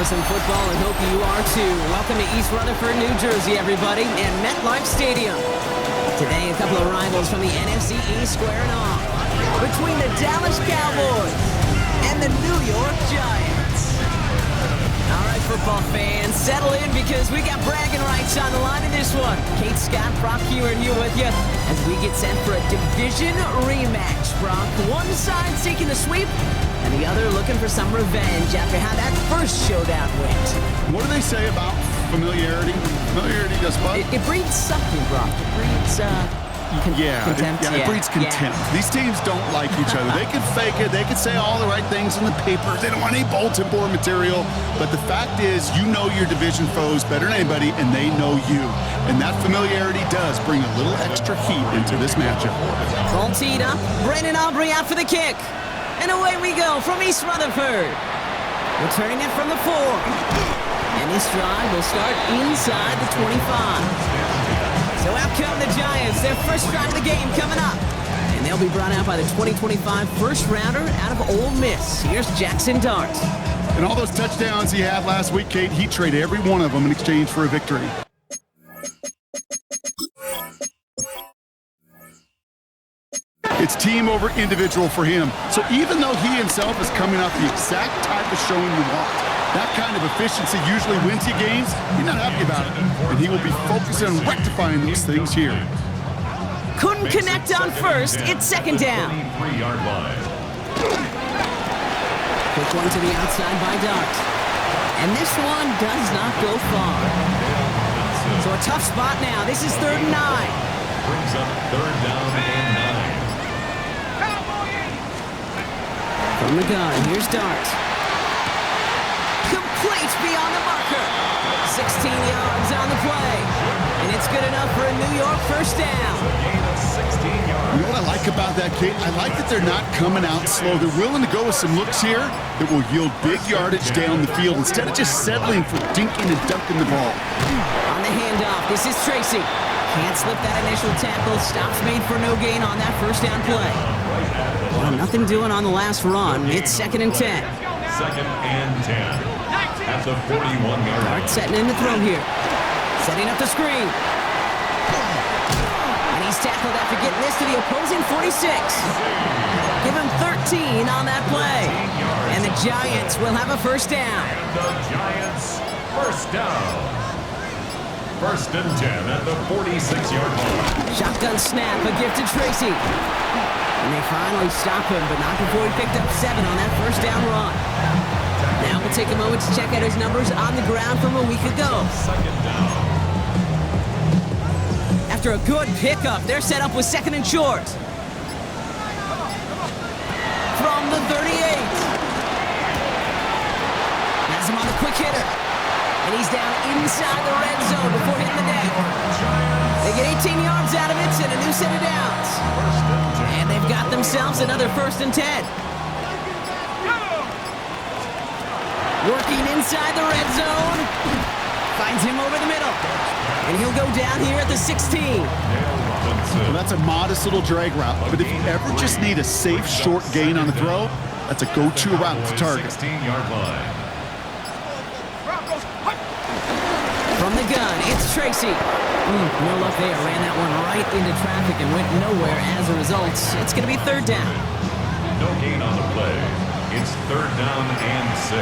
some football and hope you are too. Welcome to East Rutherford, New Jersey, everybody, and MetLife Stadium. Today, a couple of rivals from the NFC East squaring off between the Dallas Cowboys and the New York Giants. All right, football fans, settle in because we got bragging rights on the line in this one. Kate Scott, Brock Hewer, and you with you as we get set for a division rematch. Brock, one side seeking the sweep, and the other looking for some revenge after how that first showdown went. What do they say about familiarity? Familiarity does what? It breeds something, Brock. It breeds, contempt. It breeds contempt. Yeah. These teams don't like each other. They can fake it. They can say all the right things in the paper. They don't want any bulletin board material. But the fact is, you know your division foes better than anybody, and they know you. And that familiarity does bring a little extra heat into this matchup. Ball teed up. Brandon Aubrey out for the kick. And away we go from East Rutherford. Returning it from the 4. And this drive will start inside the 25. So out come the Giants. Their first drive of the game coming up. And they'll be brought out by the 2025 first-rounder out of Ole Miss. Here's Jackson Dart. And all those touchdowns he had last week, Kate, he traded every one of them in exchange for a victory. It's team over individual for him. So even though he himself is coming off the exact type of showing you want, that kind of efficiency usually wins you games, you're not happy about it. And he will be focused on rectifying those things here. Couldn't connect on first. It's second down. Quick one to the outside by Dart. And this one does not go far. So a tough spot now. This is 3rd and 9. Brings up 3rd down and 9. From the gun, here's Dart. Complete beyond the marker. 16 yards on the play. And it's good enough for a New York first down. You know what I like about that, Kate? I like that they're not coming out slow. They're willing to go with some looks here that will yield big yardage down the field instead of just settling for dinking and dunking the ball. On the handoff, this is Tracy. Can't slip that initial tackle. Stops made for no gain on that first down play. Well, nothing doing on the last run. It's 2nd and 10. 2nd and 10. At the 41-yard line. Dart setting in the throw here. Setting up the screen. And he's tackled after getting this to the opposing 46. Give him 13 on that play. And the Giants will have a first down. And the Giants first down. 1st and 10 at the 46-yard line. Shotgun snap, a gift to Tracy. And they finally stop him, but not before he picked up 7 on that first down run. Now we'll take a moment to check out his numbers on the ground from a week ago. 2nd down. After a good pickup, they're set up with 2nd and short. From the 38. Has him on the quick hitter. And he's down inside the red zone before hitting the net. They get 18 yards out of it and a new set of downs. And they've got themselves another 1st and 10. Working inside the red zone. Finds him over the middle. And he'll go down here at the 16. Well, that's a modest little drag route. But if you ever just need a safe, short gain on a throw, that's a go-to route to target. 16-yard line. From the gun, it's Tracy. No luck there. Ran that one right into traffic and went nowhere as a result. It's going to be 3rd down. No gain on the play. It's 3rd down and 6.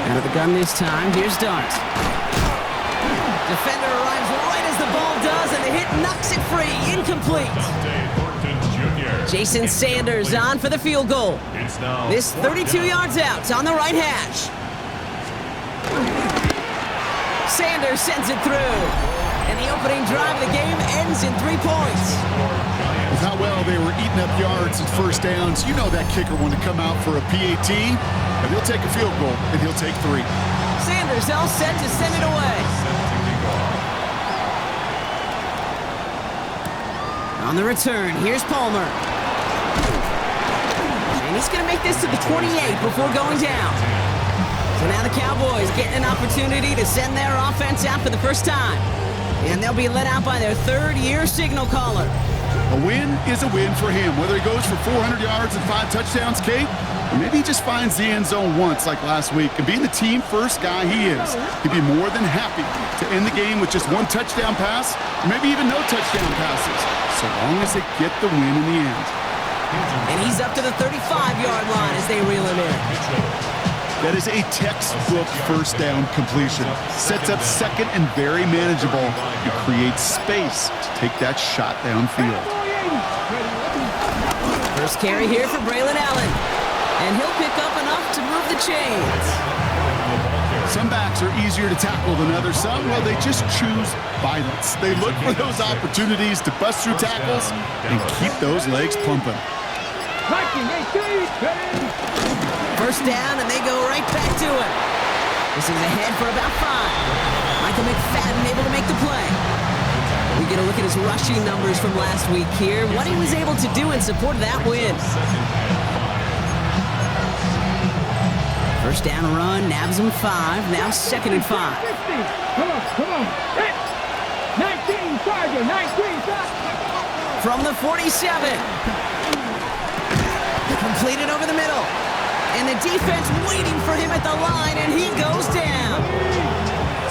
Out of the gun this time. Here's Dart. Defender arrives right as the ball does, and the hit knocks it free. Incomplete. Jason Sanders on for the field goal. This 32 yards out on the right hash. Sanders sends it through. And the opening drive of the game ends in 3 points. With how well they were eating up yards and first downs, you know that kicker wanted to come out for a PAT, and he'll take a field goal, and he'll take 3. Sanders all set to send it away. On the return, here's Palmer. And he's going to make this to the 28 before going down. So now the Cowboys getting an opportunity to send their offense out for the first time. And they'll be let out by their 3rd-year signal caller. A win is a win for him, whether he goes for 400 yards and 5 touchdowns, Kate, or maybe he just finds the end zone once like last week. And being the team-first guy he is, he'd be more than happy to end the game with just 1 touchdown pass, or maybe even no touchdown passes, so long as they get the win in the end. And he's up to the 35-yard line as they reel him in. That is a textbook first down completion. Sets up second and very manageable and creates space to take that shot downfield. First carry here for Braylon Allen. And he'll pick up enough to move the chains. Some backs are easier to tackle than others. Some, well, they just choose violence. They look for those opportunities to bust through tackles and keep those legs pumping. First down, and they go right back to it. This is ahead for about 5. Michael McFadden able to make the play. We get a look at his rushing numbers from last week here, what he was able to do in support of that win. First down run, nabs him 5, now 2nd and 5. Come on. 19, Sergeant, 19. From the 47. Completed over the middle. And the defense waiting for him at the line, and he goes down.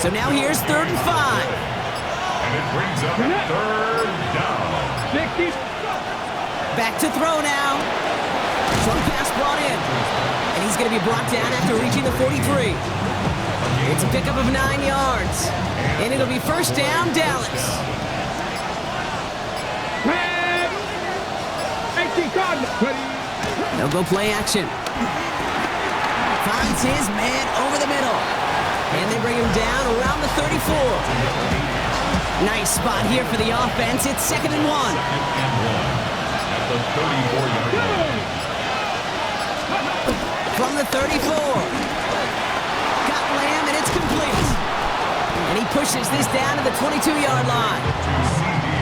So now here's 3rd and 5. And it brings up 3rd down. 60. Back to throw now. Short pass brought in. And he's going to be brought down after reaching the 43. It's a pickup of 9 yards. And it'll be first down, Dallas. 18 Cardinals. They'll go play action. Finds his man over the middle. And they bring him down around the 34. Nice spot here for the offense. It's 2nd and 1. At the 34-yard line. From the 34. Got Lamb, and it's complete. And he pushes this down to the 22-yard line.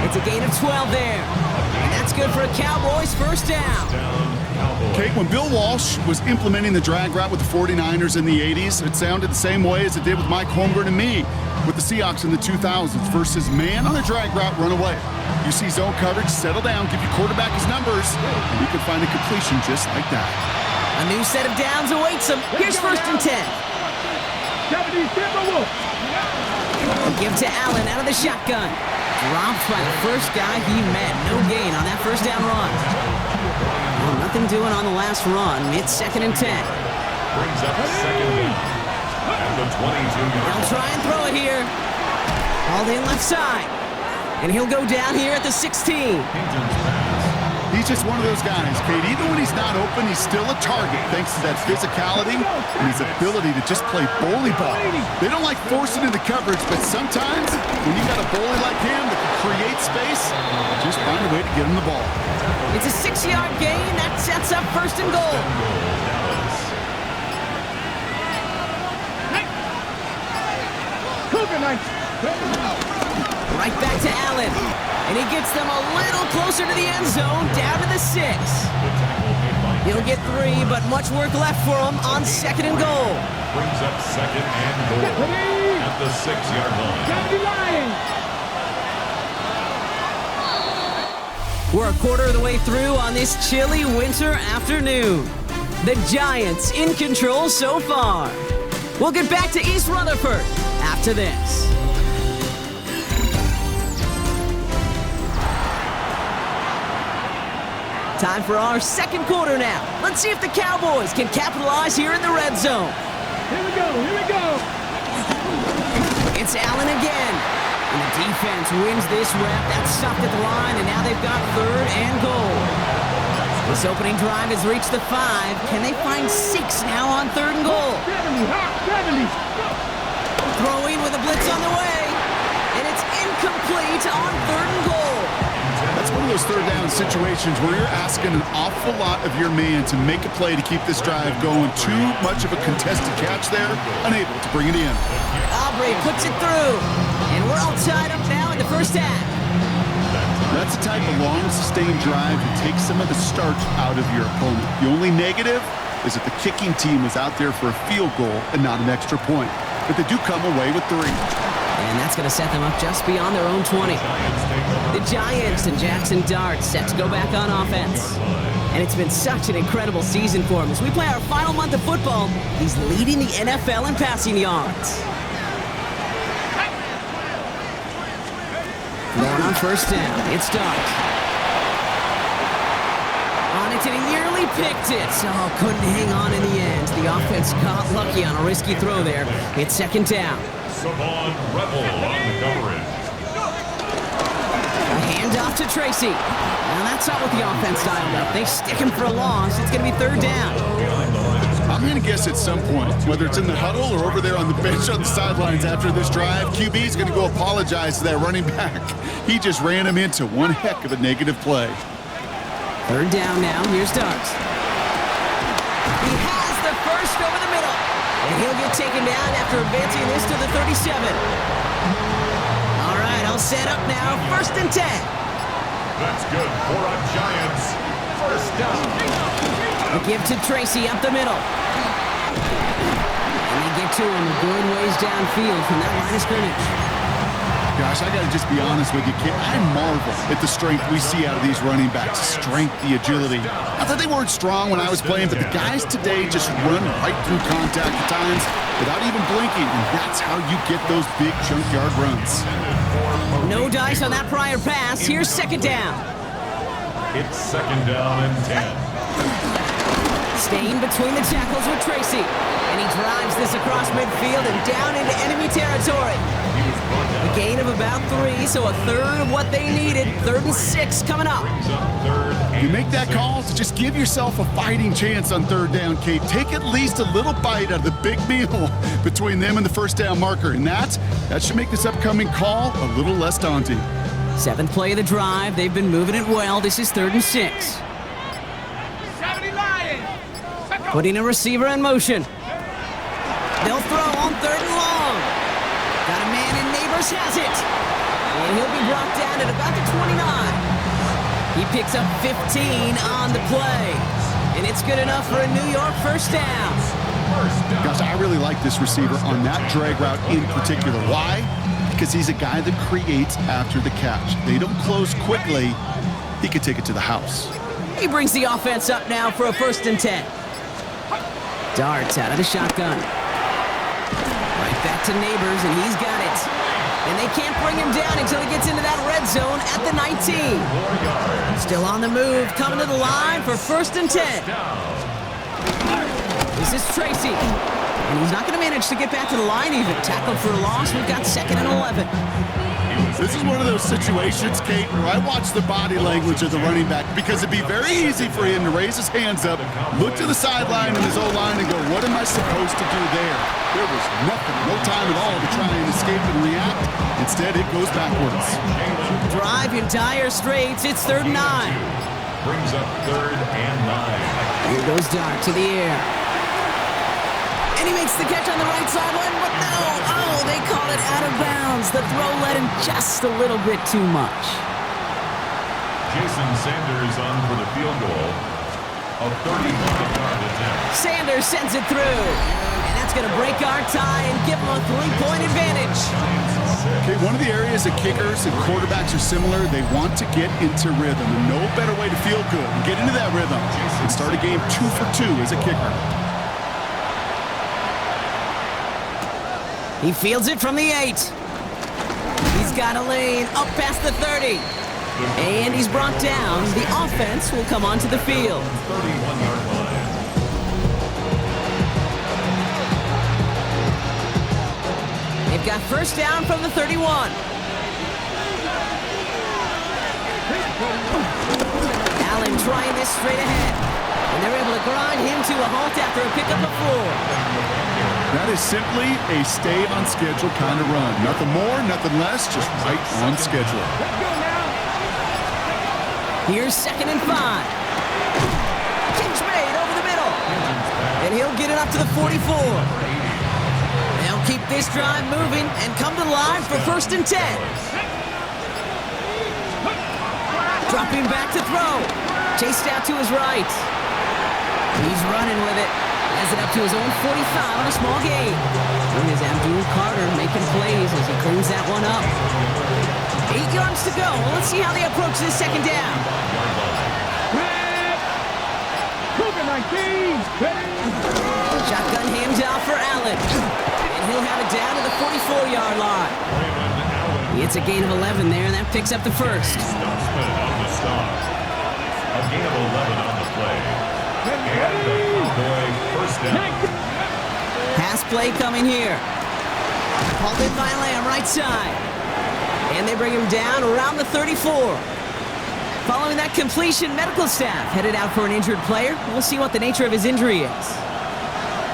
It's a gain of 12 there. And that's good for a Cowboys first down. Kate, when Bill Walsh was implementing the drag route with the 49ers in the 80s, it sounded the same way as it did with Mike Holmgren and me with the Seahawks in the 2000s versus man on a drag route, run away. You see zone coverage, settle down, give your quarterback his numbers, and you can find a completion just like that. A new set of downs awaits him. Here's 1st and 10. He'll give to Allen out of the shotgun. Dropped by the first guy he met. No gain on that first down run. Well, nothing doing on the last run. It's 2nd and 10. Brings up 2nd down at the 22-yard line. They'll try and throw it here. Hauled in left side. And he'll go down here at the 16. He's just one of those guys, Kate. Even when he's not open, he's still a target thanks to that physicality and his ability to just play bully ball. They don't like forcing into coverage, but sometimes when you got a bully like him that can create space, just find a way to get him the ball. It's a 6-yard gain. That sets up 1st and goal. Right back to Allen. And he gets them a little closer to the end zone, down to the 6. He'll get 3, but much work left for him on 2nd and goal. Brings up 2nd and goal at the 6-yard line. We're a quarter of the way through on this chilly winter afternoon. The Giants in control so far. We'll get back to East Rutherford after this. Time for our 2nd quarter now. Let's see if the Cowboys can capitalize here in the red zone. Here we go. It's Allen again. And the defense wins this rep. That's stopped at the line, and now they've got 3rd and goal. This opening drive has reached the 5. Can they find 6 now on 3rd and goal? 70. Throwing with a blitz on the way. And it's incomplete on 3rd and goal. That's one of those 3rd down situations where you're asking an awful lot of your man to make a play to keep this drive going. Too much of a contested catch there, unable to bring it in. Aubrey puts it through, and we're all tied up now in the first half. That's the type of long, sustained drive that takes some of the starch out of your opponent. The only negative is that the kicking team is out there for a field goal and not an extra point. But they do come away with 3. And that's going to set them up just beyond their own 20. The Giants and Jackson Dart set to go back on offense. And it's been such an incredible season for him. As we play our final month of football, he's leading the NFL in passing yards. Going on first down, it's Dart. On it, and he nearly picked it. Oh, couldn't hang on in the end. The offense got lucky on a risky throw there. It's second down. Savon Rebel on the coverage. A handoff to Tracy. Now that's not what the offense dialed up. They stick him for a loss. It's going to be third down. I'm going to guess at some point, whether it's in the huddle or over there on the bench on the sidelines after this drive, QB is going to go apologize to that running back. He just ran him into one heck of a negative play. Third down now. Here's Dart. He has the first over the middle. And he'll get taken down after advancing this to the 37. All right, all set up now. First and 10. That's good for our Giants. First down. A give to Tracy up the middle. And they get to him a good ways downfield from that line of scrimmage. Gosh, I got to just be honest with you, kid. I marvel at the strength we see out of these running backs. Strength, the agility. Not that they weren't strong when I was playing, but the guys today just run right through contact at times without even blinking, and that's how you get those big chunk yard runs. No dice on that prior pass. Here's second down. It's second down and 10. Staying between the tackles with Tracy. And he drives this across midfield and down into enemy territory. A gain of about 3, so a third of what they needed. 3rd and 6 coming up. You make that call to just give yourself a fighting chance on third down, Kate. Take at least a little bite out of the big meal between them and the first down marker. And that should make this upcoming call a little less daunting. 7th play of the drive. They've been moving it well. This is 3rd and 6. Putting a receiver in motion. They'll throw on 3rd and long. Got a man and Neighbors has it. And he'll be brought down at about the 29. He picks up 15 on the play. And it's good enough for a New York first down. Gosh, I really like this receiver on that drag route in particular. Why? Because he's a guy that creates after the catch. They don't close quickly. He could take it to the house. He brings the offense up now for a 1st and 10. Darts out of the shotgun. Right back to Neighbors, and he's got it. And they can't bring him down until he gets into that red zone at the 19. Still on the move, coming to the line for 1st and 10. This is Tracy. And he's not going to manage to get back to the line even. Tackled for a loss. We've got 2nd and 11. This is one of those situations, Kate, where I watch the body language of the running back because it'd be very easy for him to raise his hands up, look to the sideline in his O-line and go, what am I supposed to do there? There was nothing, no time at all to try and escape and react. Instead, it goes backwards. Drive in dire straits. It's 3rd and 9. Brings up 3rd and 9. Here goes Dart to the air. And he makes the catch on the right sideline, but no! Oh, they call it out of bounds. The throw led him just a little bit too much. Jason Sanders on for the field goal. A 35-yard attempt. Sanders sends it through. And that's going to break our tie and give him a 3-point advantage. Okay, one of the areas that kickers and quarterbacks are similar, they want to get into rhythm. And no better way to feel good and get into that rhythm and start a game 2 for 2 as a kicker. He fields it from the 8. He's got a lane up past the 30. And he's brought down. The offense will come onto the field. 31-yard line. They've got first down from the 31. Allen trying this straight ahead. And they're able to grind him to a halt after a pickup of 4. That is simply a stay-on-schedule kind of run. Nothing more, nothing less, just right on schedule. Here's 2nd and 5. Catch made over the middle. And he'll get it up to the 44. They'll keep this drive moving and come to the line for 1st and 10. Dropping back to throw. Chased out to his right. He's running with it. Has it up to his own 45 on a small gain. And is Abdul Carter making plays as he cleans that one up. 8 yards to go. Well, let's see how they approach this second down. Red. Cougar 19. Ready. Shotgun handoff for Allen. And he'll have it down to the 44-yard line. It's a gain of 11 there, and that picks up the first. On the stop. A gain of 11 on the play. And the Cowboy first down. Pass play coming here. Hauled in by Lamb, right side. And they bring him down around the 34. Following that completion, medical staff headed out for an injured player. We'll see what the nature of his injury is.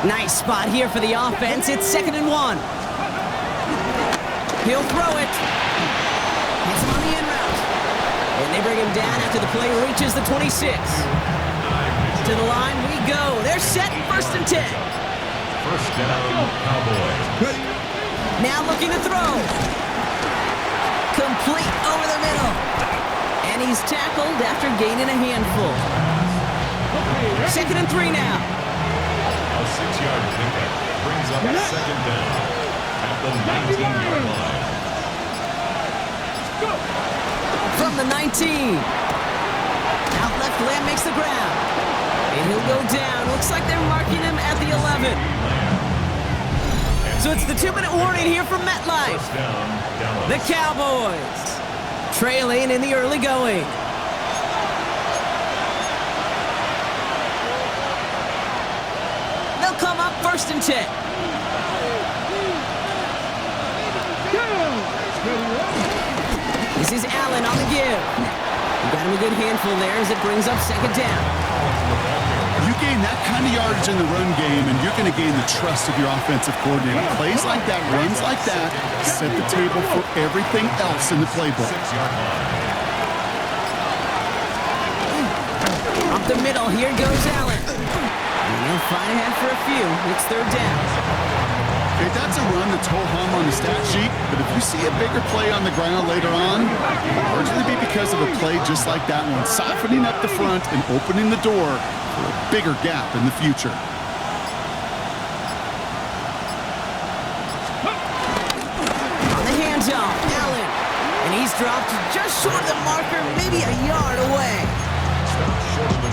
Nice spot here for the offense. It's 2nd and 1. He'll throw it. Hits him on the in route. And they bring him down after the play reaches the 26. To the line we go. They're set, 1st and 10. First down, Cowboys. Now looking to throw. Complete over the middle. And he's tackled after gaining a handful. 2nd and 3 now. A 6-yard pickup brings up 2nd down at the 19-yard line. From the 19. Out left, Lamb makes the grab. And he'll go down. Looks like they're marking him at the 11. So it's the 2-minute warning here from MetLife. First down, Dallas. The Cowboys trailing in the early going. They'll come up 1st and 10. This is Allen on the give. You got him a good handful there as it brings up 2nd down. You gain that kind of yardage in the run game, and you're going to gain the trust of your offensive coordinator. Plays like that, runs like that, set the table for everything else in the playbook. 6-yard line. Up the middle, here goes Allen. And he'll find ahead for a few. It's 3rd down. Okay, that's a run that's ho-hum on the stat sheet, but if you see a bigger play on the ground later on, it'll largely be because of a play just like that one, softening up the front and opening the door for a bigger gap in the future. On the handoff, Allen. And he's dropped just short of the marker, maybe a yard away.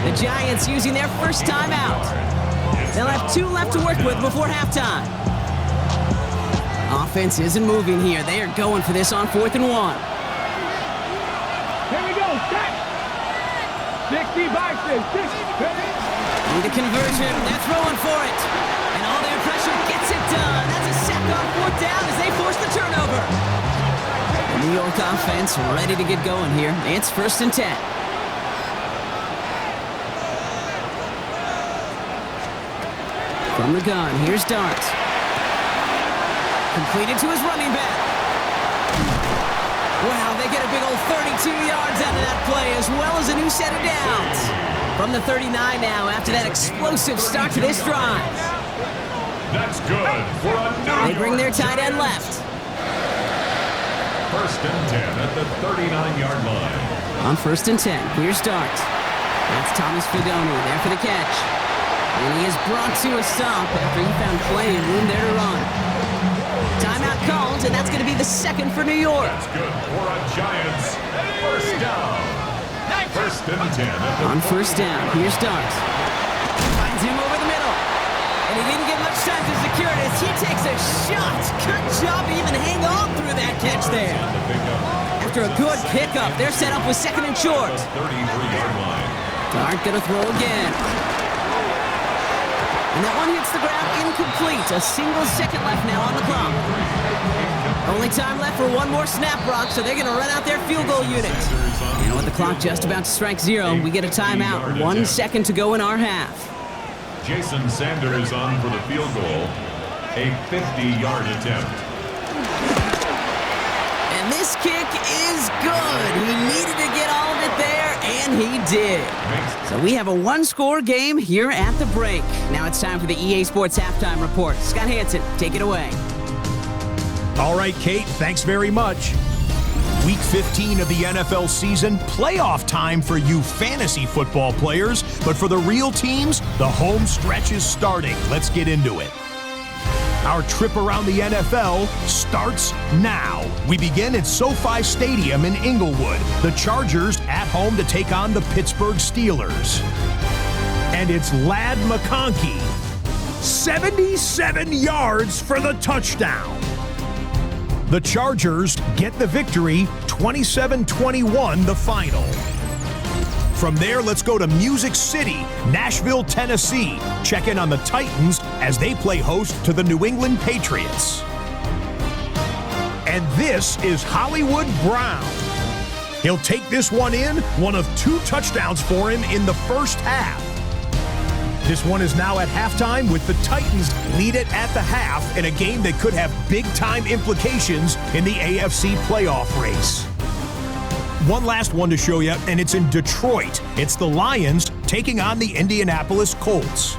The Giants using their first timeout. They'll have 2 left to work with before halftime. Offense isn't moving here. They are going for this on 4th and 1. Here we go. Set. 60 by 6. Need a conversion. They're throwing for it. And all their pressure gets it done. That's a sack on 4th down as they force the turnover. The New York offense ready to get going here. It's 1st and 10. From the gun, here's Dart. Completed to his running back. Wow, they get a big old 32 yards out of that play, as well as a new set of downs. From the 39 now, after that explosive start to this drive. That's good for a They bring their tight end left. 1st and 10 at the 39-yard line. On 1st and 10, here's Dart. That's Thomas Fidone there for the catch. And he is brought to a stop after he found plenty of room there to run. Timeout called, and that's going to be the 2nd for New York. That's good for a Giants first down. 1st and 10 at the On 1st down, here's Dart. Finds him over the middle. And he didn't get much time to secure it as he takes a shot. Good job to even hang on through that catch there. After a good pickup, they're set up with 2nd and short. 33-yard line. Dart going to throw again. And that one hits the ground incomplete. A single second left now on the clock. Only time left for one more snap, Brock, so they're going to run out their field goal unit. And with the clock just about to strike 0, we get a timeout. 1 second to go in our half. Jason Sanders on for the field goal. A 50-yard attempt. And this kick is good. He needed to get all of it there, and he did. So we have a 1-score game here at the break. Now it's time for the EA Sports Halftime Report. Scott Hansen, take it away. All right, Kate, thanks very much. Week 15 of the NFL season, playoff time for you fantasy football players. But for the real teams, the home stretch is starting. Let's get into it. Our trip around the NFL starts now. We begin at SoFi Stadium in Inglewood. The Chargers at home to take on the Pittsburgh Steelers. And it's Ladd McConkey. 77 yards for the touchdown. The Chargers get the victory, 27-21 the final. From there, let's go to Music City, Nashville, Tennessee. Check in on the Titans as they play host to the New England Patriots. And this is Hollywood Brown. He'll take this one in, one of 2 touchdowns for him in the first half. This one is now at halftime with the Titans lead it at the half in a game that could have big-time implications in the AFC playoff race. One last one to show you, and it's in Detroit. It's the Lions taking on the Indianapolis Colts.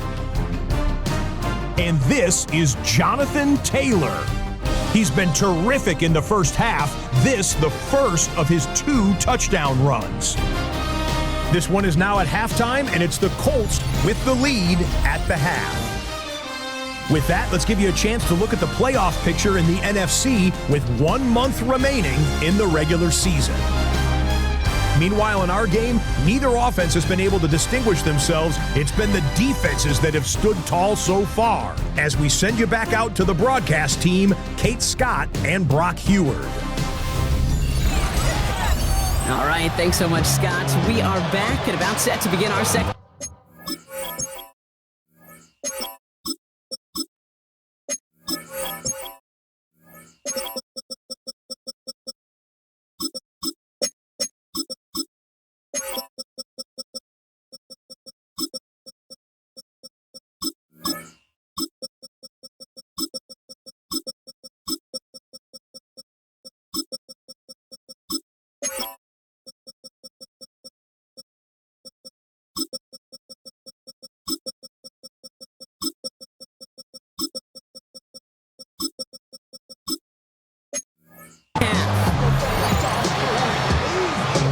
And this is Jonathan Taylor. He's been terrific in the first half. This, the first of his 2 touchdown runs. This one is now at halftime, and it's the Colts with the lead at the half. With that, let's give you a chance to look at the playoff picture in the NFC with 1 month remaining in the regular season. Meanwhile, in our game, neither offense has been able to distinguish themselves. It's been the defenses that have stood tall so far. As we send you back out to the broadcast team, Kate Scott and Brock Heward. All right, thanks so much, Scott. We are back and about set to begin our second.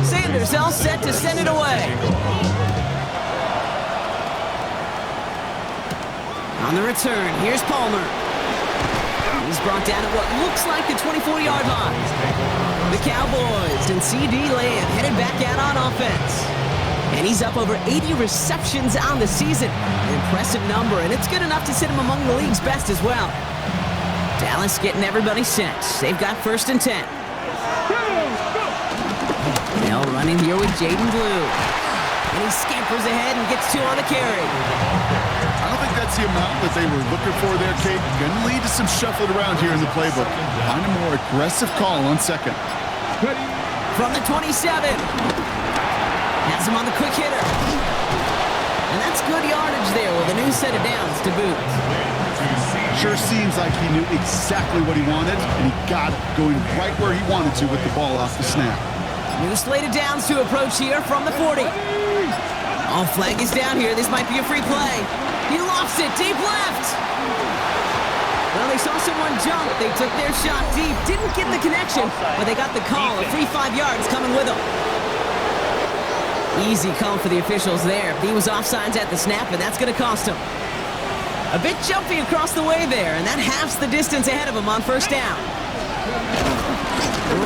Sanders all set to send it away. On the return, here's Palmer. He's brought down at what looks like the 24-yard line. The Cowboys and C.D. Lamb headed back out on offense. And he's up over 80 receptions on the season. An impressive number, and it's good enough to sit him among the league's best as well. Dallas getting everybody set. They've got 1st and 10. They'll run in here with Jaden Blue. And he scampers ahead and gets 2 on the carry. I don't think that's the amount that they were looking for there, Kate. Going to lead to some shuffling around here in the playbook. Find a more aggressive call on 2nd. From the 27. Has him on the quick hitter. And that's good yardage there with a new set of downs to boot. Sure seems like he knew exactly what he wanted, and he got it going right where he wanted to with the ball off the snap. New slate of downs to approach here from the 40. Oh, flag is down here. This might be a free play. He lofts it deep left. Well, they saw someone jump. They took their shot deep. Didn't get the connection, but they got the call. A free 5 yards coming with them. Easy call for the officials there. He was offsides at the snap, and that's going to cost him. A bit jumpy across the way there, and that halves the distance ahead of him on 1st down.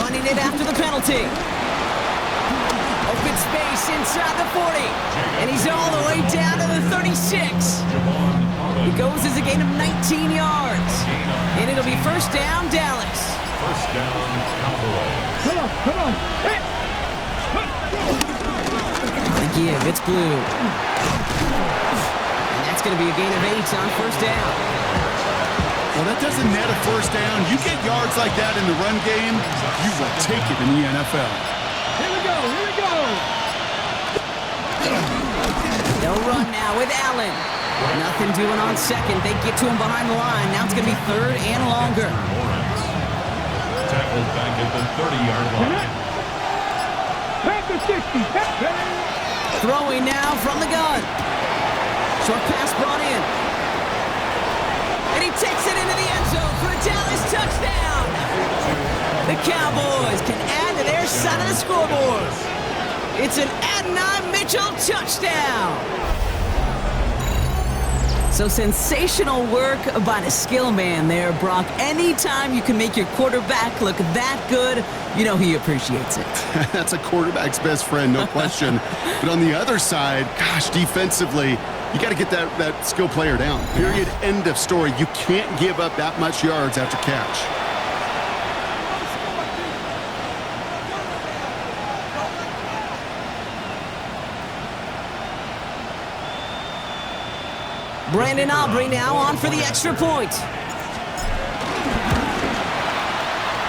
Running it after the penalty. Open space inside the 40. And he's all the way down to the 36. It goes as a gain of 19 yards. And it'll be 1st down, Dallas. 1st down, Cowboys. Come on. Hey. The give, it's Blue. And that's going to be a gain of 8 on 1st down. Well, that doesn't net a 1st down. You get yards like that in the run game, you will take it in the NFL. Here we go. They'll run now with Allen. Nothing doing on 2nd. They get to him behind the line. Now it's going to be 3rd and longer. Tackled back at the 30-yard line. Back to 60. Throwing now from the gun. Short pass brought in. And he takes it into the end zone for a Dallas touchdown. The Cowboys can add to their side of the scoreboard. It's an Adonai Mitchell touchdown. So sensational work by the skill man there, Brock. Anytime you can make your quarterback look that good, you know he appreciates it. That's a quarterback's best friend, no question. But on the other side, gosh, defensively, you got to get that skill player down. Period. End of story. You can't give up that much yards after catch. Brandon Aubrey now on for the extra point.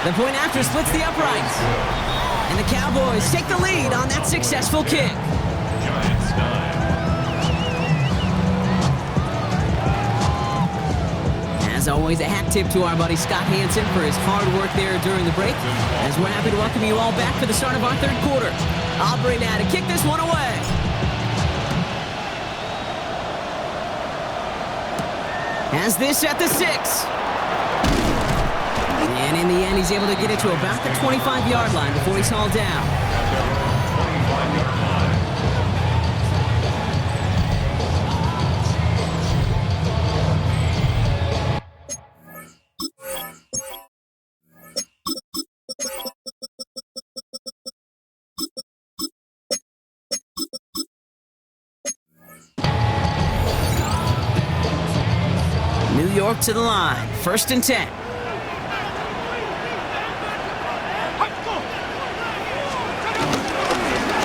The point after splits the uprights. And the Cowboys take the lead on that successful kick. Giants 9. As always, a hat tip to our buddy Scott Hansen for his hard work there during the break, as we're happy to welcome you all back for the start of our third quarter. Aubrey now to kick this one away. Has this at the 6. And in the end, he's able to get it to about the 25-yard line before he's hauled down. New York to the line, 1st and 10.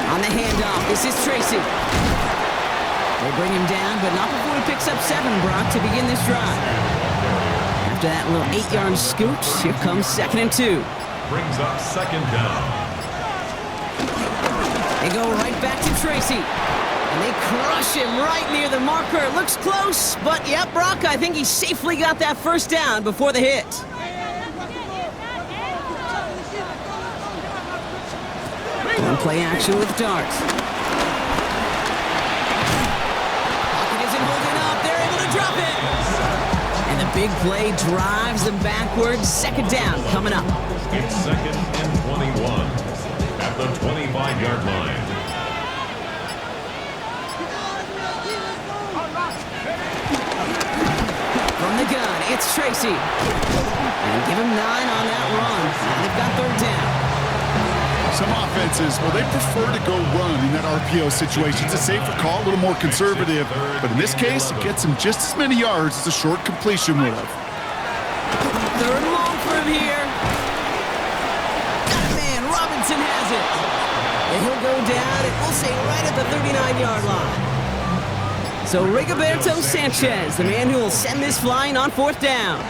On the handoff, this is Tracy. They bring him down, but not before he picks up 7, Brock, to begin this drive. After that little 8-yard scoot, here comes 2nd and 2. Brings up 2nd down. They go right back to Tracy. And they crush him right near the marker. It looks close, but yep, Brock, I think he safely got that 1st down before the hit. One play action with Dart. Pocket isn't holding up. They're able to drop it. And the big play drives them backwards. 2nd down coming up. It's 2nd and 21 at the 25-yard line. From the gun, it's Tracy. And give him 9 on that run. Now they've got 3rd down. Some offenses, well, they prefer to go run in that RPO situation. It's a safer call, a little more conservative. But in this case, it gets him just as many yards as a short completion would have. 3rd and long for him here. Got a man, Robinson has it. And he'll go down, and we'll say right at the 39-yard line. So Rigoberto Sanchez, the man who will send this flying on 4th down.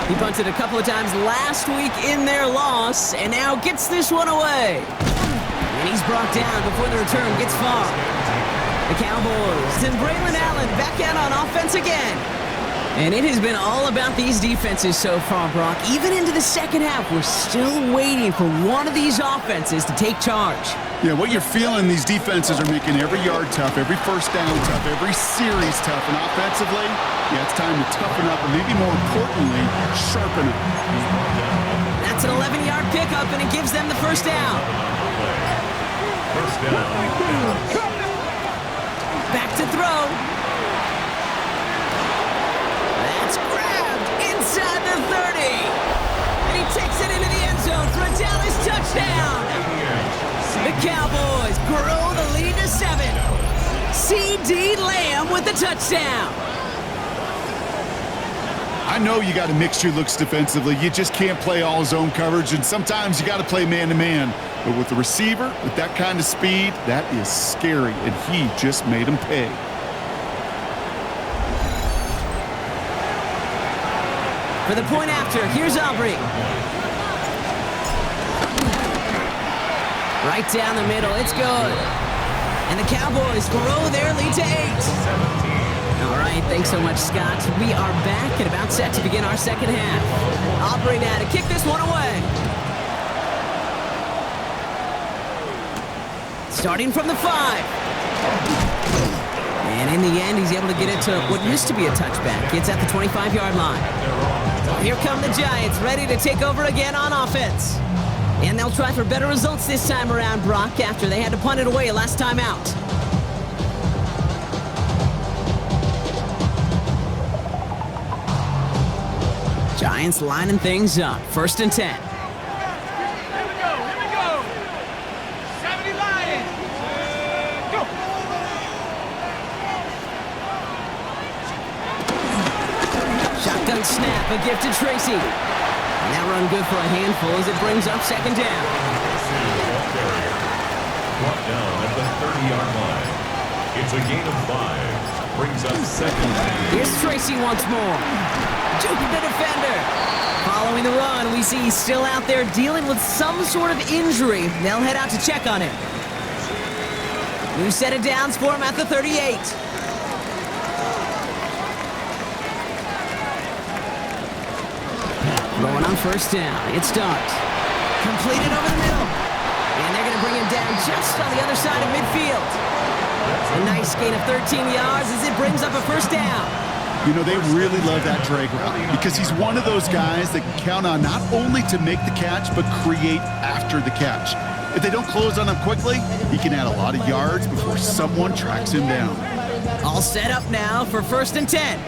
He punted a couple of times last week in their loss, and now gets this one away. And he's brought down before the return gets far. The Cowboys and Braylon Allen back out on offense again. And it has been all about these defenses so far, Brock. Even into the 2nd half, we're still waiting for one of these offenses to take charge. Yeah, what you're feeling, these defenses are making every yard tough, every 1st down tough, every series tough. And offensively, yeah, it's time to toughen up and maybe more importantly, sharpen up. That's an 11-yard pickup, and it gives them the 1st down. 1st down. Back to throw. That's grabbed inside the 30. And he takes it into the end zone for a Dallas touchdown. The Cowboys grow the lead to 7. C.D. Lamb with the touchdown. I know you got to mix your looks defensively. You just can't play all zone coverage, and sometimes you got to play man-to-man. But with the receiver, with that kind of speed, that is scary, and he just made him pay. For the point after, here's Aubrey. Right down the middle, it's good. And the Cowboys grow their lead to 8. All right, thanks so much, Scott. We are back and about set to begin our 2nd half. Aubrey now to kick this one away. Starting from the 5. And in the end, he's able to get it to what used to be a touchback. It's at the 25-yard line. So here come the Giants, ready to take over again on offense. And they'll try for better results this time around, Brock, after they had to punt it away last time out. Giants lining things up. 1st and 10. Here we go. 70 Lions. Go. Shotgun snap, a gift to Tracy. And that run good for a handful as it brings up 2nd down. Brought down at the 30-yard line. It's a gain of 5. Brings up 2nd down. Here's Tracy once more. Juking the defender. Following the run, we see he's still out there dealing with some sort of injury. They'll head out to check on him. New set of downs for him at the 38. Going on 1st down. It starts. Completed over the middle. And they're going to bring him down just on the other side of midfield. A nice gain of 13 yards as it brings up a 1st down. You know, they really love that drag route because he's one of those guys that can count on not only to make the catch, but create after the catch. If they don't close on him quickly, he can add a lot of yards before someone tracks him down. All set up now for 1st and 10.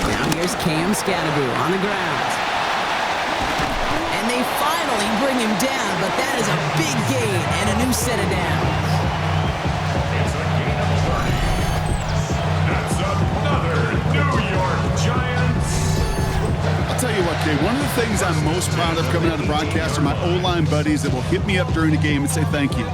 Now here's Cam Scatterby on the ground. And they finally bring him down, but that is a big gain and a new set of downs. It's a gain of 30. That's another New York Giants. I'll tell you what, Kay, one of the things I'm most proud of coming out of broadcast are my O-line buddies that will hit me up during the game and say thank you.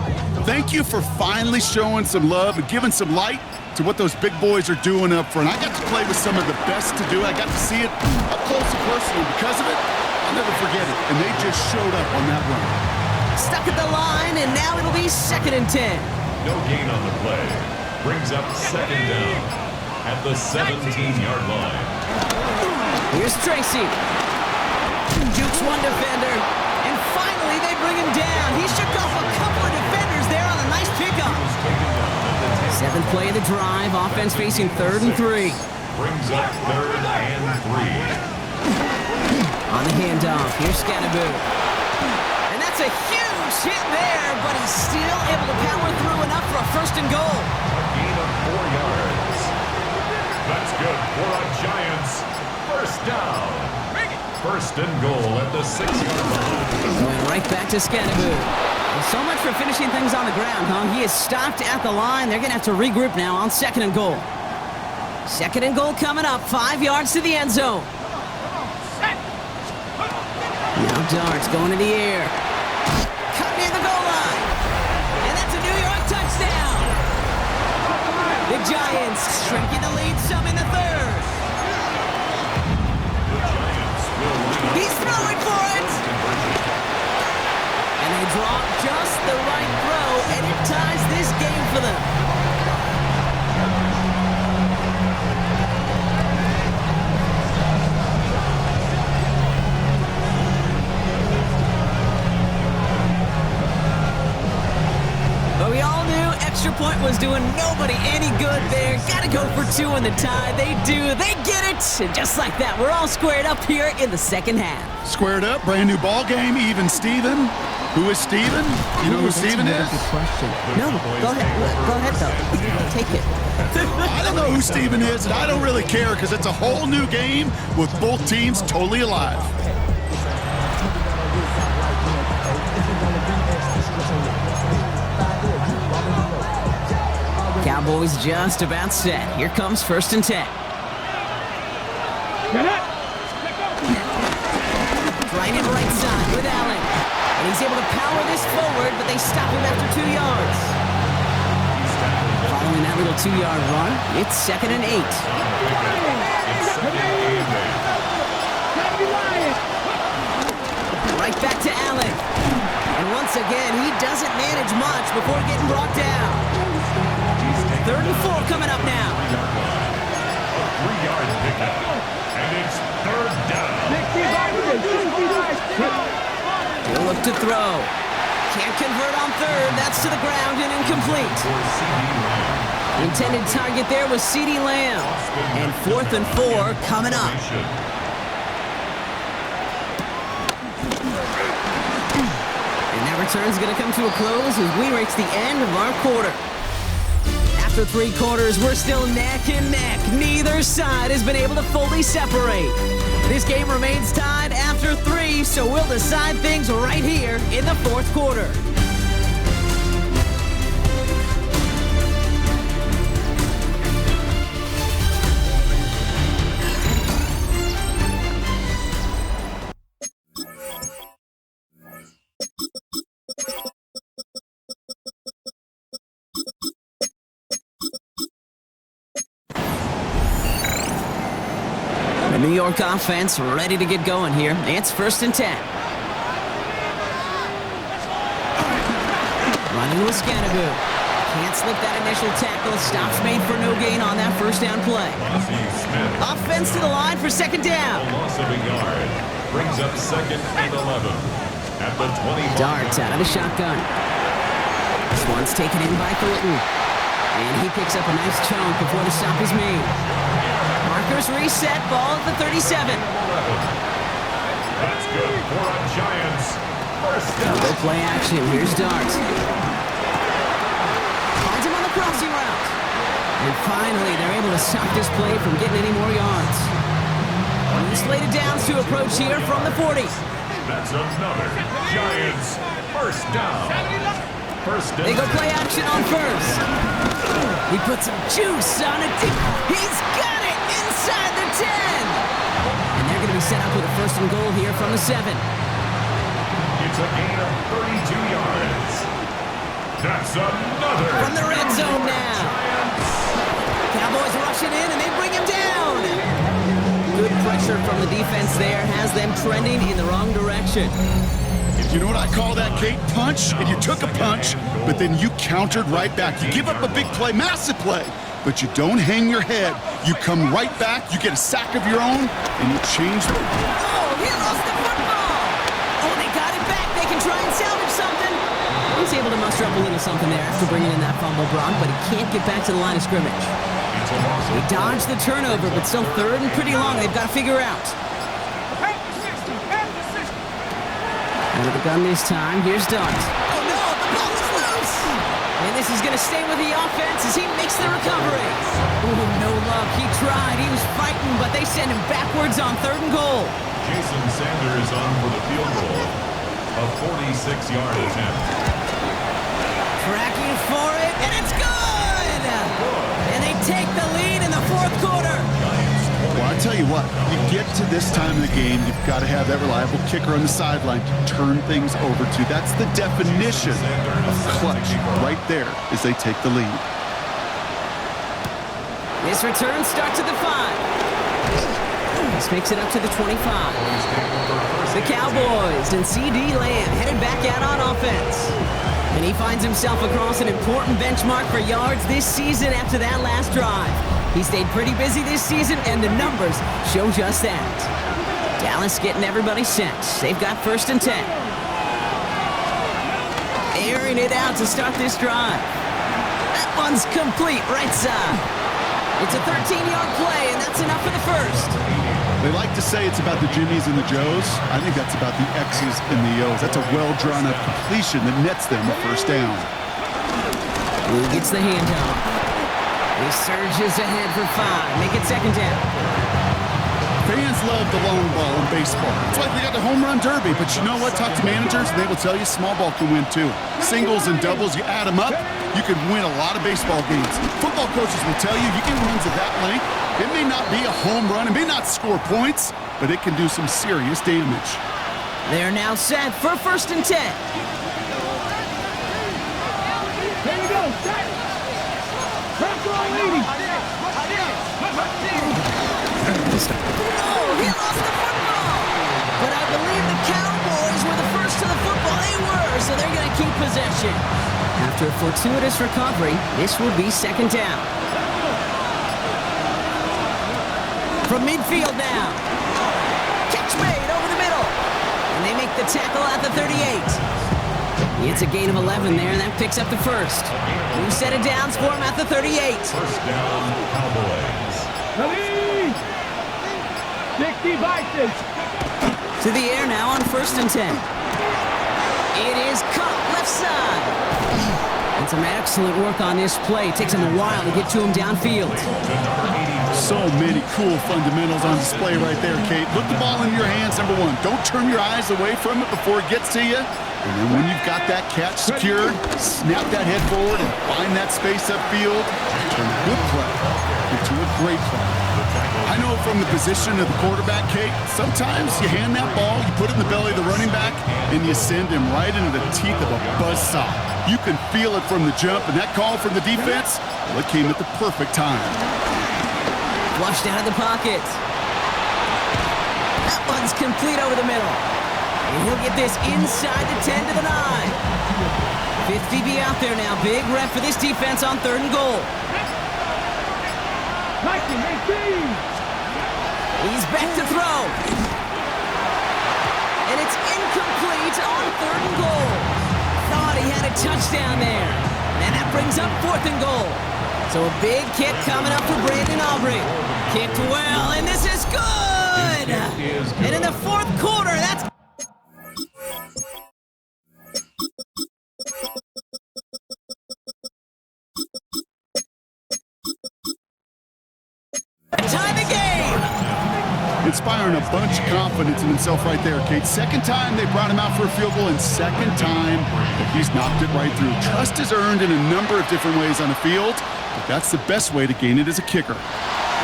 Thank you for finally showing some love and giving some light to what those big boys are doing up front. I got to play with some of the best to do it. I got to see it up close and personal. Because of it, I'll never forget it. And they just showed up on that run. Stuck at the line, and now it'll be 2nd and 10. No gain on the play. Brings up 2nd down at the 17-yard line. Here's Tracy. Jukes one defender, and finally they bring him down. He shook off a couple of defenders there on a nice pickup. 7th play of the drive, offense facing 3rd and 3. Brings up 3rd and 3. On the handoff, here's Scatterby. And that's a huge hit there, but he's still able to power through enough for a 1st and goal. A gain of 4 yards. That's good for a Giants 1st down. 1st and goal at the 6-yard line. Going right back to Scatterby. Well, so much for finishing things on the ground, huh? He is stopped at the line. They're going to have to regroup now on 2nd and goal. 2nd and goal coming up, 5 yards to the end zone. Now darts going to the air. Cut near the goal line. And that's a New York touchdown. The Giants shrinking the lead some in the 3rd. He's throwing for it. And they draw just the right throw, and it ties this game for them. But we all knew extra point was doing nobody any good there. Got to go for 2 in the tie. They do. They get it. And just like that, we're all squared up here in the 2nd half. Squared up, brand new ball game, even Steven. Who is Steven? You know who Steven is? Good question. No, go ahead though. Take it. I don't know who Steven is, and I don't really care because it's a whole new game with both teams totally alive. Cowboys just about set. Here comes 1st and 10. Right in right side with Allen. And he's able to power this forward, but they stop him after 2 yards. Following that little 2-yard run, it's 2nd and 8. Right back to Allen. And once again, he doesn't manage much before getting brought down. 3rd and 4 coming up now. A 3-yard pickup. And it's 3rd down. He'll look to throw. Can't convert on 3rd. That's to the ground and incomplete. The intended target there was CeeDee Lamb. And 4th and 4 coming up. And that return's going to come to a close as we reach the end of our quarter. After 3 quarters, we're still neck and neck. Neither side has been able to fully separate. This game remains tied after 3, so we'll decide things right here in the 4th quarter. The New York offense ready to get going here. It's 1st and 10. Running with Scannaboo. Can't slip that initial tackle. Stops made for no gain on that 1st down play. Offense to the line for 2nd down. Loss of a yard. Brings up 2nd and 11. At the 20. Darts out of the shotgun. This one's taken in by Thornton. And he picks up a nice chunk before the stop is made. Markers reset, ball at the 37. That's good for a Giants. 1st down. Double play action. Here's Darts. Finds him on the crossing route. And finally, they're able to stop this play from getting any more yards. Slated downs to approach here from the 40. That's another Giants 1st down. 1st down. They go play action on 1st. He put some juice on it. He's got it inside the 10. And they're going to be set up with a 1st and goal here from the 7. It's a gain of 32 yards. That's another. From the red zone now. Cowboys rushing in and they bring him down. Good pressure from the defense there has them trending in the wrong direction. You know what I call that, Kate? Punch, and you took a punch, but then you countered right back. You give up a big play, massive play, but you don't hang your head. You come right back, you get a sack of your own, and you change the... Oh, he lost the football! Oh, they got it back. They can try and salvage something. He's able to muster up a little something there after bringing in that fumble, Brock, but he can't get back to the line of scrimmage. They dodged the turnover, but still 3rd and pretty long. They've got to figure out. Out of the gun this time. Here's Darts. Oh, no! The ball is loose! And this is going to stay with the offense as he makes the recovery. Ooh, no luck. He tried. He was fighting, but they send him backwards on 3rd and goal. Jason Sanders on for the field goal. A 46-yard attempt. Tracking for it, and it's good! And they take the lead in the 4th quarter. Well, I tell you what, you get to this time of the game, you've got to have that reliable kicker on the sideline to turn things over to. That's the definition of clutch right there as they take the lead. This return starts at the 5. This makes it up to the 25. The Cowboys and C.D. Lamb headed back out on offense. And he finds himself across an important benchmark for yards this season after that last drive. He stayed pretty busy this season, and the numbers show just that. Dallas getting everybody set. They've got 1st and 10. Airing it out to start this drive. That one's complete right side. It's a 13-yard play, and that's enough for the 1st. They like to say it's about the Jimmies and the Joes. I think that's about the X's and the O's. That's a well-drawn-up completion that nets them a 1st down. Who gets the handoff? He surges ahead for 5. Make it 2nd down. Fans love the long ball in baseball. It's like they got the home run derby, but you know what? Talk to managers, and they will tell you small ball can win too. Singles and doubles, you add them up, you can win a lot of baseball games. Football coaches will tell you, you get runs of that length, it may not be a home run, it may not score points, but it can do some serious damage. They're now set for 1st and 10. Here we go, set! Pressure on leading! Oh, he lost the football! But I believe the Cowboys were the first to the football. They were, so they're going to keep possession. After a fortuitous recovery, this will be 2nd down. From midfield now. Catch made over the middle. And they make the tackle at the 38. It's a gain of 11 there, and that picks up the 1st. New set of downs for him at the 38. 1st down, Cowboys. Release! 60 Vikings! To the air now on 1st and 10. It is caught left side. And some excellent work on this play. It takes him a while to get to him downfield. So many cool fundamentals on display right there, Kate. Put the ball in your hands, number one. Don't turn your eyes away from it before it gets to you. And then when you've got that catch secured, snap that head forward and find that space upfield. Turn a good play into a great play. I know from the position of the quarterback, Kate, sometimes you hand that ball, you put it in the belly of the running back, and you send him right into the teeth of a buzzsaw. You can feel it from the jump, and that call from the defense, well, it came at the perfect time. Flushed out of the pocket. That one's complete over the middle. And he'll get this inside the 10 to the 9. Fifth DB out there now. Big rep for this defense on 3rd and goal. He's back to throw. And it's incomplete on 3rd and goal. Thought he had a touchdown there. And that brings up 4th and goal. So a big kick coming up for Brandon Aubrey. Kicked well, and this is good! And in the 4th quarter, that's... tie the game! Inspiring a bunch of confidence in himself right there, Kate. Second time they brought him out for a field goal, and second time that he's knocked it right through. Trust is earned in a number of different ways on the field, but that's the best way to gain it as a kicker.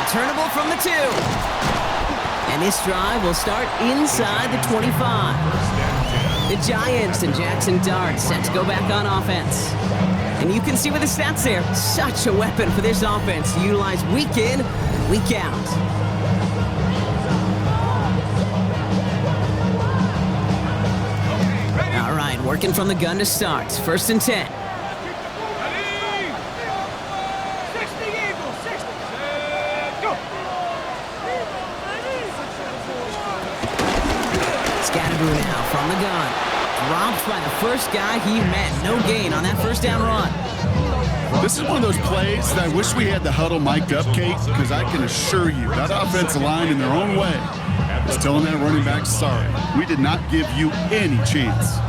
Returnable from the 2. And this drive will start inside the 25. The Giants and Jackson Dart set to go back on offense. And you can see with the stats there, such a weapon for this offense to utilize week in, week out. All right, working from the gun to start. 1st and 10. Now from the gun. Dropped by the first guy he met. No gain on that first down run. This is one of those plays that I wish we had the huddle mic'd up, Kate, because I can assure you that offensive line in their own way is telling that running back, sorry, we did not give you any chance.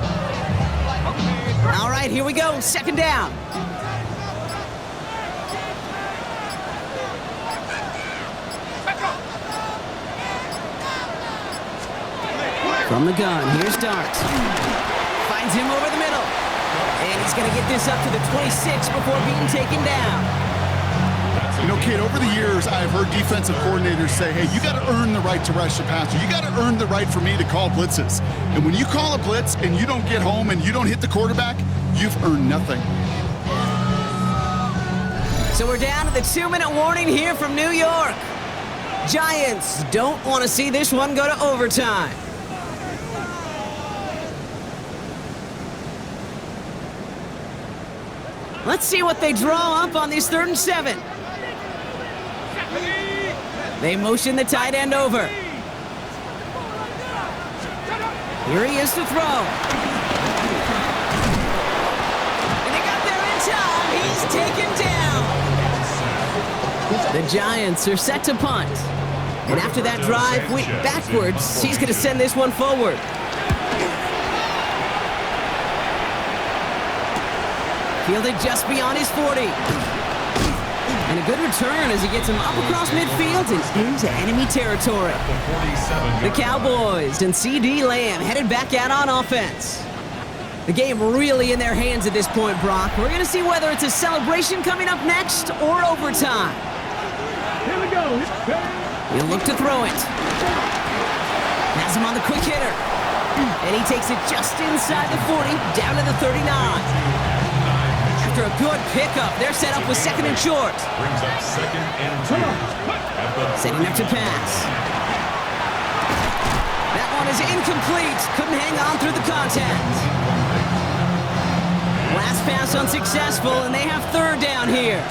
All right, here we go. 2nd down. From the gun, here's Dart. Finds him over the middle. And he's going to get this up to the 26 before being taken down. You know, Kate, over the years, I've heard defensive coordinators say, hey, you got to earn the right to rush the passer. You got to earn the right for me to call blitzes. And when you call a blitz and you don't get home and you don't hit the quarterback, you've earned nothing. So we're down to the 2-minute warning here from New York. Giants don't want to see this one go to overtime. Let's see what they draw up on this 3rd and 7. They motion the tight end over. Here he is to throw. And he got there in time. He's taken down. The Giants are set to punt. And after that drive went backwards, he's going to send this one forward. Fielded just beyond his 40. And a good return as he gets him up across midfield and into enemy territory. The Cowboys and C.D. Lamb headed back out on offense. The game really in their hands at this point, Brock. We're going to see whether it's a celebration coming up next or overtime. Here we go. He'll look to throw it. Has him on the quick hitter. And he takes it just inside the 40, down to the 39. After a good pickup, they're set up with 2nd and short. Brings up 2nd and 2. Setting up to pass. That one is incomplete. Couldn't hang on through the contact. Last pass unsuccessful, and they have 3rd down here.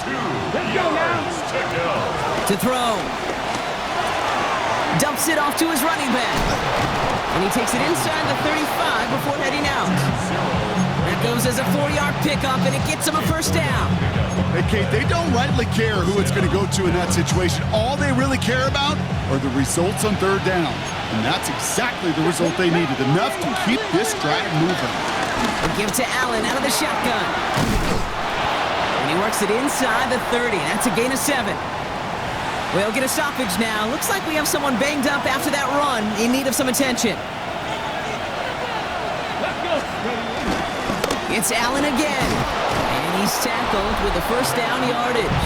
Let's go now. To throw. Dumps it off to his running back. And he takes it inside the 35 before heading out. That goes as a 4-yard pickup, and it gets him a 1st down. Hey, Kate, they don't rightly care who it's going to go to in that situation. All they really care about are the results on 3rd down. And that's exactly the result they needed. Enough to keep this drive moving. They give to Allen out of the shotgun. And he works it inside the 30. That's a gain of 7. We'll get a stoppage now. Looks like we have someone banged up after that run, in need of some attention. It's Allen again. And he's tackled with the first down yardage.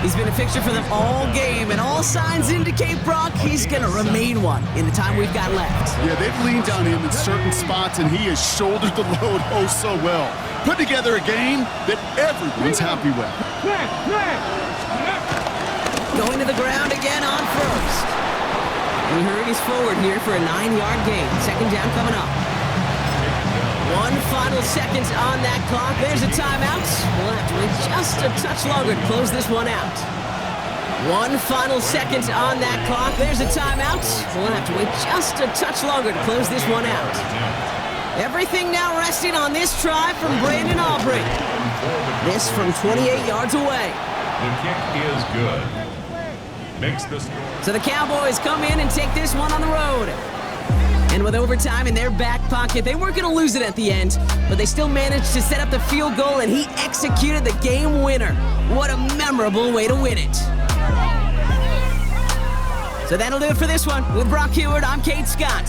He's been a fixture for them all game, and all signs indicate, Brock, he's going to remain one in the time we've got left. Yeah, they've leaned on him in certain spots, and he has shouldered the load oh so well. Put together a game that everyone's happy with. Going to the ground again on first. He hurries forward here for a 9-yard gain. Second down coming up. 1 final second on that clock. There's a timeout. We'll have to wait just a touch longer to close this one out. 1 final second on that clock. There's a timeout. We'll have to wait just a touch longer to close this one out. Everything now resting on this try from Brandon Aubrey. This from 28 yards away. The kick is good. Makes the score. So the Cowboys come in and take this one on the road. And with overtime in their back pocket, they weren't going to lose it at the end, but they still managed to set up the field goal, and he executed the game winner. What a memorable way to win it. So that'll do it for this one. With Brock Heward, I'm Kate Scott.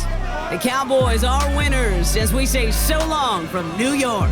The Cowboys are winners as we say so long from New York.